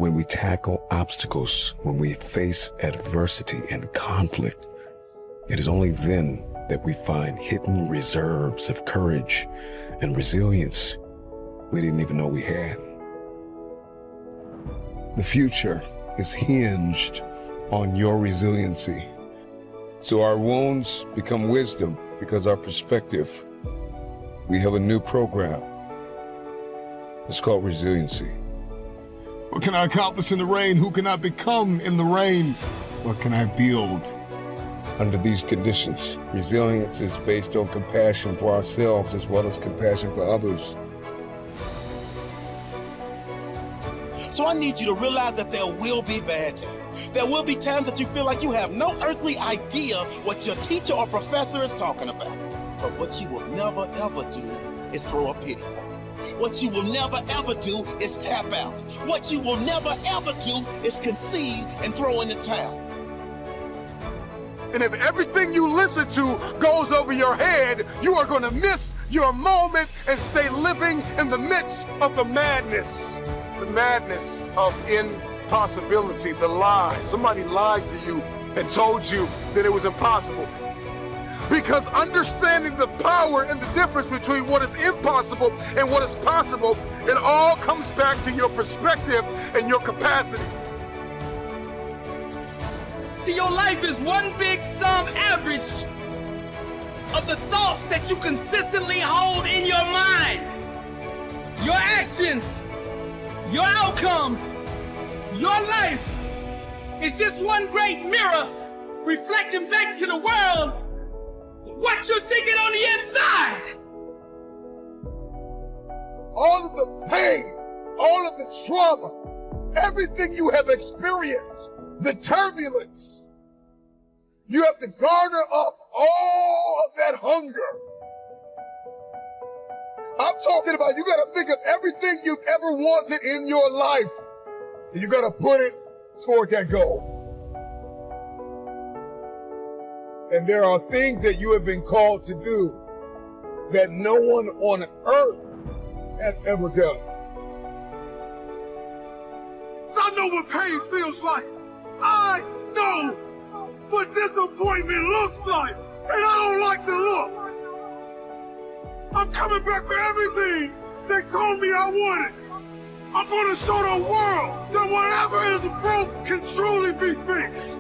When we tackle obstacles, when we face adversity and conflict, it is only then that we find hidden reserves of courage and resilience we didn't even know we had. The future is hinged on your resiliency. So our wounds become wisdom because our perspective. We have a new program. It's called resiliency. What can I accomplish in the rain? Who can I become in the rain? What can I build? Under these conditions, resilience is based on compassion for ourselves as well as compassion for others. So I need you to realize that there will be bad days. There will be times that you feel like you have no earthly idea what your teacher or professor is talking about. But what you will never ever do is throw a pity party. What you will never ever do is tap out. What you will never ever do is concede and throw in the towel. And if everything you listen to goes over your head, you are going to miss your moment and stay living in the midst of the madness. The madness of impossibility, the lie. Somebody lied to you and told you that it was impossible. Because understanding the power and the difference between what is impossible and what is possible, it all comes back to your perspective and your capacity. See, your life is one big sum average of the thoughts that you consistently hold in your mind. Your actions, your outcomes, your life is just one great mirror reflecting back to the world what you're thinking on the inside. All of the pain, all of the trauma, everything you have experienced, the turbulence, you have to garner up all of that hunger. I'm talking about you got to think of everything you've ever wanted in your life, and you got to put it toward that goal. And there are things that you have been called to do that no one on earth has ever done. So I know what pain feels like. I know what disappointment looks like, and I don't like the look. I'm coming back for everything they told me I wanted. I'm gonna show the world that whatever is broke can truly be fixed.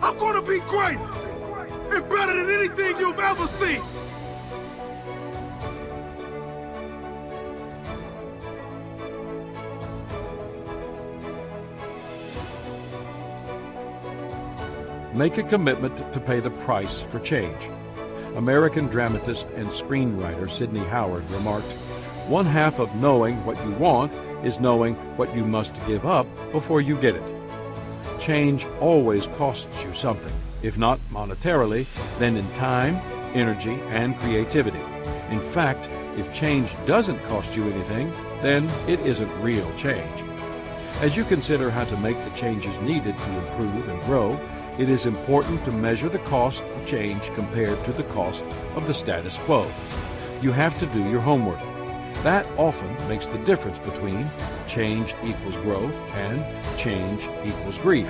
I'm gonna be great and better than anything you've ever seen. Make a commitment to pay the price for change. American dramatist and screenwriter Sidney Howard remarked, "One half of knowing what you want is knowing what you must give up before you get it." Change always costs you something, if not monetarily, then in time, energy, and creativity. In fact, if change doesn't cost you anything, then it isn't real change. As you consider how to make the changes needed to improve and grow, it is important to measure the cost of change compared to the cost of the status quo. You have to do your homework. That often makes the difference between change equals growth and change equals grief.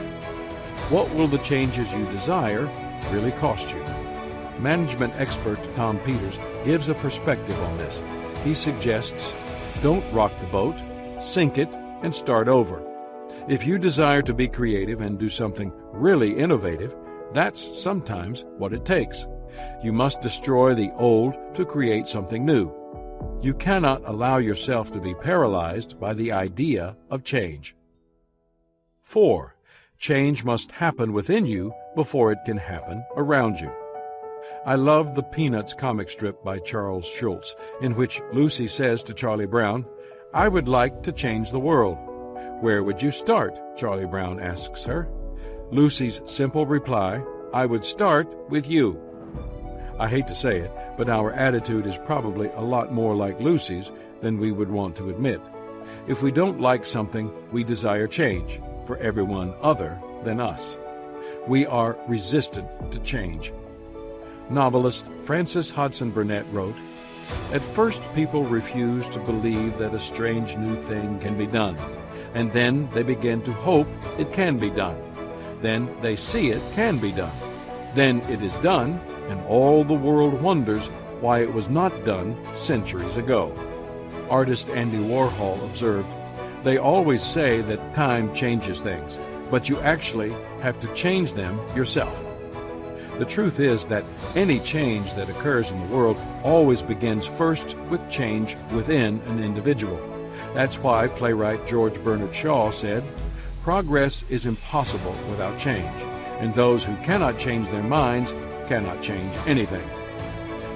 What will the changes you desire really cost you? Management expert Tom Peters gives a perspective on this. He suggests, don't rock the boat, sink it, and start over. If you desire to be creative and do something really innovative, that's sometimes what it takes. You must destroy the old to create something new. You cannot allow yourself to be paralyzed by the idea of change. 4. Change must happen within you before it can happen around you. I love the Peanuts comic strip by Charles Schulz, in which Lucy says to Charlie Brown, "I would like to change the world." "Where would you start?" Charlie Brown asks her. Lucy's simple reply, "I would start with you." I hate to say it, but our attitude is probably a lot more like Lucy's than we would want to admit. If we don't like something, we desire change for everyone other than us. We are resistant to change. Novelist Frances Hodgson Burnett wrote, "At first people refuse to believe that a strange new thing can be done. and then they begin to hope it can be done. Then they see it can be done. Then it is done, and all the world wonders why it was not done centuries ago. Artist Andy Warhol observed, "They always say that time changes things, but you actually have to change them yourself." The truth is that any change that occurs in the world always begins first with change within an individual. That's why playwright George Bernard Shaw said, "Progress is impossible without change, and those who cannot change their minds cannot change anything."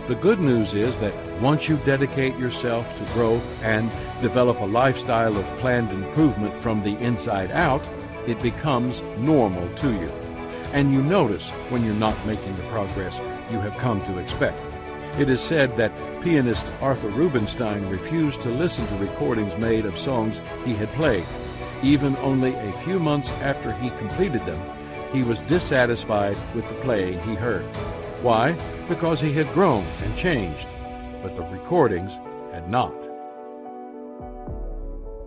The good news is that once you dedicate yourself to growth and develop a lifestyle of planned improvement from the inside out, it becomes normal to you. And you notice when you're not making the progress you have come to expect. It is said that pianist Arthur Rubinstein refused to listen to recordings made of songs he had played. Even only a few months after he completed them, he was dissatisfied with the playing he heard. Why? Because he had grown and changed, but the recordings had not.